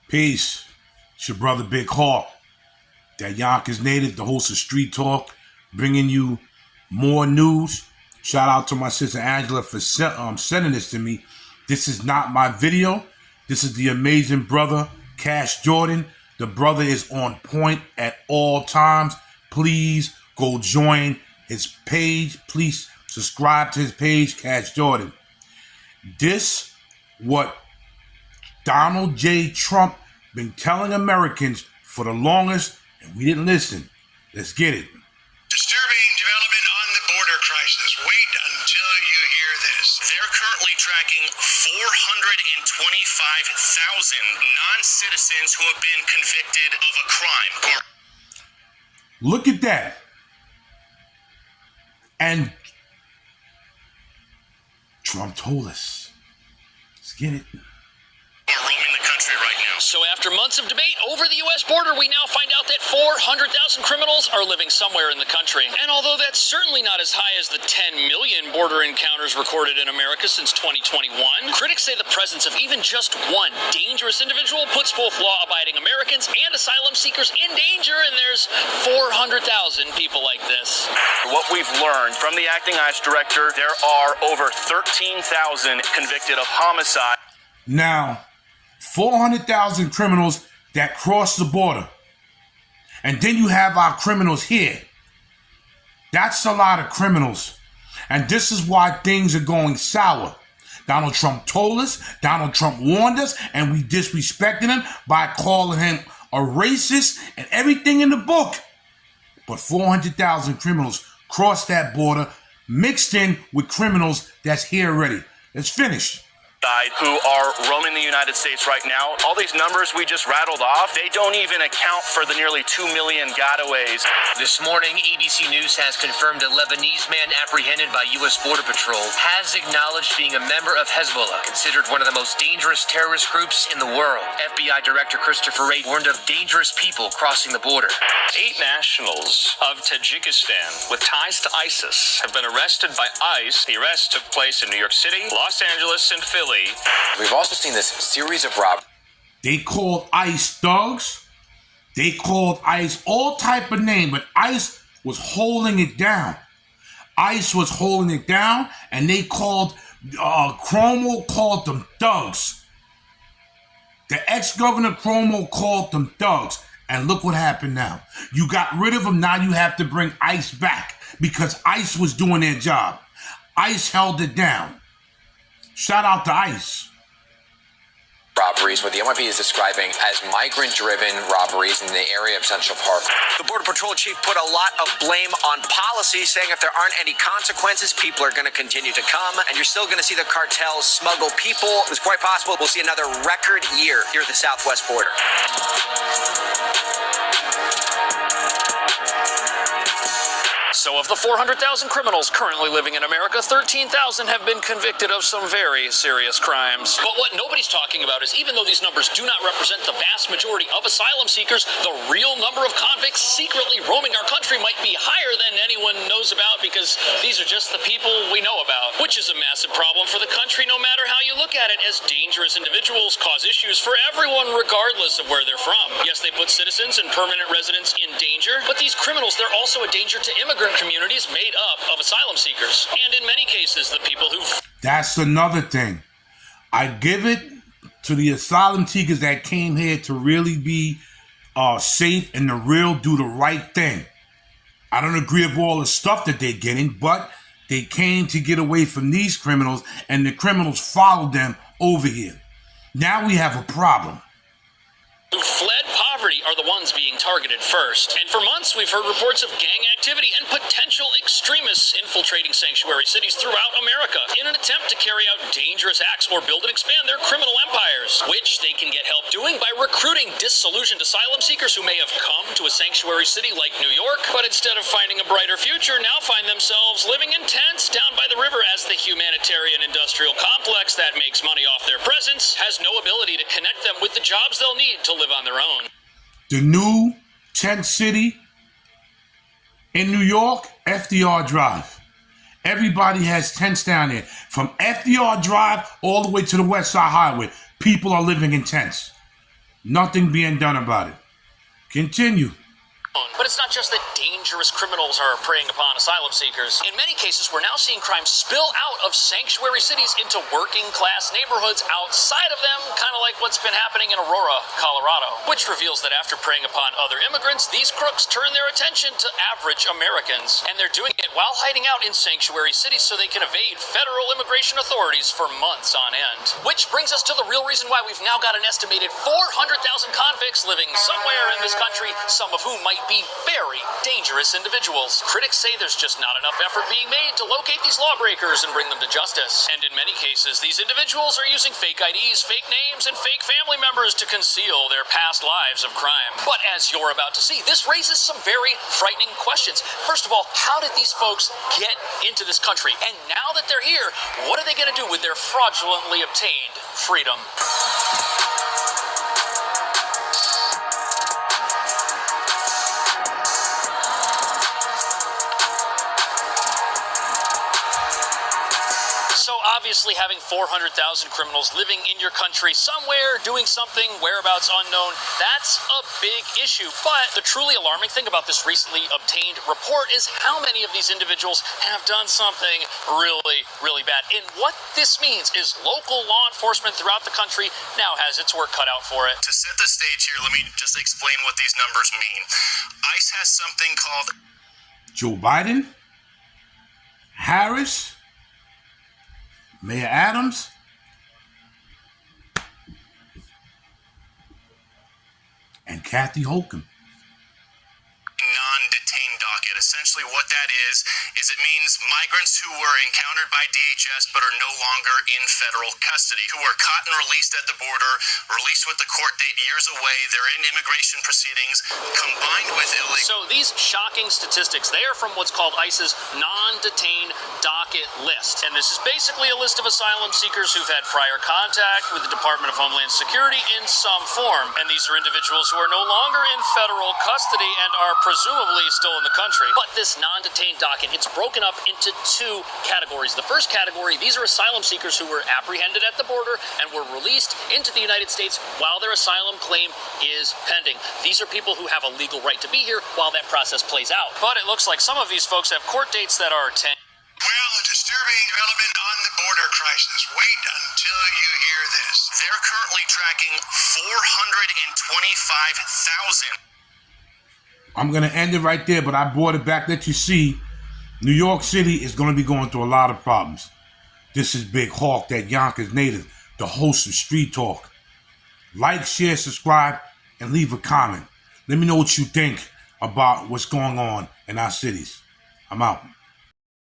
Peace. It's your brother Big Hawk, that Yonkers native, the host of Street Talk, bringing you more news. Shout out to my sister Angela for sending this to me. This is not my video. This is the amazing brother, Cash Jordan. The brother is on point at all times. Please go join his page. Please subscribe to his page, Cash Jordan. This, what Donald J. Trump been telling Americans for the longest, and we didn't listen. Let's get it. Disturbing development on the border crisis. Wait until you hear this. They're currently tracking 425,000 non-citizens who have been convicted of a crime. Look at that. And Trump told us. Let's get it. Are roaming the country right now. So after months of debate over the U.S. border, we now find out that 400,000 criminals are living somewhere in the country. And although that's certainly not as high as the 10 million border encounters recorded in America since 2021, critics say the presence of even just one dangerous individual puts both law-abiding Americans and asylum seekers in danger, and there's 400,000 people like this. What we've learned from the acting ICE director, there are over 13,000 convicted of homicide. Now, 400,000 criminals that cross the border. And then you have our criminals here. That's a lot of criminals. And this is why things are going sour. Donald Trump told us, Donald Trump warned us, and we disrespected him by calling him a racist and everything in the book. But 400,000 criminals crossed that border, mixed in with criminals that's here already. Let's finish. Who are roaming the United States right now. All these numbers we just rattled off, they don't even account for the nearly 2 million gotaways. This morning, ABC News has confirmed a Lebanese man apprehended by U.S. Border Patrol has acknowledged being a member of Hezbollah, considered one of the most dangerous terrorist groups in the world. FBI Director Christopher Wray warned of dangerous people crossing the border. 8 nationals of Tajikistan with ties to ISIS have been arrested by ICE. The arrest took place in New York City, Los Angeles, and Philly. We've also seen this series of robberies. They called ICE thugs. They called ICE all type of name, but ICE was holding it down. ICE was holding it down, and they called, Cuomo called them thugs. The ex-governor Cuomo called them thugs. And look what happened now. You got rid of them, now you have to bring ICE back because ICE was doing their job. ICE held it down. Shout out to ICE. Robberies, what the NYPD is describing as migrant-driven robberies in the area of Central Park. The Border Patrol chief put a lot of blame on policy, saying if there aren't any consequences, people are going to continue to come, and you're still going to see the cartels smuggle people. It's quite possible we'll see another record year here at the southwest border. So of the 400,000 criminals currently living in America, 13,000 have been convicted of some very serious crimes. But what nobody's talking about is even though these numbers do not represent the vast majority of asylum seekers, the real number of convicts secretly roaming our country might be higher than anyone knows about because these are just the people we know about, which is a massive problem for the country no matter how you look at it, as dangerous individuals cause issues for everyone regardless of where they're from. Yes, they put citizens and permanent residents in danger, but these criminals, they're also a danger to immigrant communities made up of asylum seekers, and in many cases the people who... That's another thing. I give it to the asylum seekers that came here to really be safe and to real do the right thing. I don't agree with all the stuff that they're getting, but they came to get away from these criminals, and the criminals followed them over here. Now we have a problem. Who fled poverty are the ones being targeted first. And for months, we've heard reports of gang activity and potential extremists infiltrating sanctuary cities throughout America in an attempt to carry out dangerous acts or build and expand their criminal empires, which they can get help doing by recruiting disillusioned asylum seekers who may have come to a sanctuary city like New York, but instead of finding a brighter future, now find themselves living in tents down by the river as the humanitarian industrial complex that makes money off their presence has no ability to connect them with the jobs they'll need to live on their own. The new tent city in New York, FDR Drive. Everybody has tents down there. From FDR Drive all the way to the West Side Highway, people are living in tents. Nothing being done about it. Continue. But it's not just that dangerous criminals are preying upon asylum seekers. In many cases, we're now seeing crime spill out of sanctuary cities into working-class neighborhoods outside of them, kind of like what's been happening in Aurora, Colorado, which reveals that after preying upon other immigrants, these crooks turn their attention to average Americans. And they're doing it while hiding out in sanctuary cities so they can evade federal immigration authorities for months on end. Which brings us to the real reason why we've now got an estimated 400,000 convicts living somewhere in this country, some of whom might be very dangerous individuals. Critics say there's just not enough effort being made to locate these lawbreakers and bring them to justice. And in many cases, these individuals are using fake IDs, fake names, and fake family members to conceal their past lives of crime. But as you're about to see, this raises some very frightening questions. First of all, how did these folks get into this country? And now that they're here, what are they going to do with their fraudulently obtained freedom? So obviously having 400,000 criminals living in your country somewhere, doing something, whereabouts unknown, that's a big issue. But the truly alarming thing about this recently obtained report is how many of these individuals have done something really, really bad. And what this means is local law enforcement throughout the country now has its work cut out for it. To set the stage here, let me just explain what these numbers mean. ICE has something called Joe Biden, Harris, Mayor Adams, and Kathy Hochul. non-detain docket. Essentially what that is it means migrants who were encountered by DHS but are no longer in federal custody, who were caught and released at the border, released with the court date years away, they're in immigration proceedings, combined with illegal... So these shocking statistics, they are from what's called ICE's non-detain docket list. And this is basically a list of asylum seekers who've had prior contact with the Department of Homeland Security in some form. And these are individuals who are no longer in federal custody and are presumably still in the country. But this non-detained docket, it's broken up into two categories. The first category, these are asylum seekers who were apprehended at the border and were released into the United States while their asylum claim is pending. These are people who have a legal right to be here while that process plays out. But it looks like some of these folks have court dates that are 10. Well, a disturbing development on the border crisis. Wait until you hear this. They're currently tracking 425,000. I'm going to end it right there, but I brought it back that you see New York City is going to be going through a lot of problems. This is Big Hawk, that Yonkers native, the host of Street Talk. Like, share, subscribe, and leave a comment. Let me know what you think about what's going on in our cities. I'm out.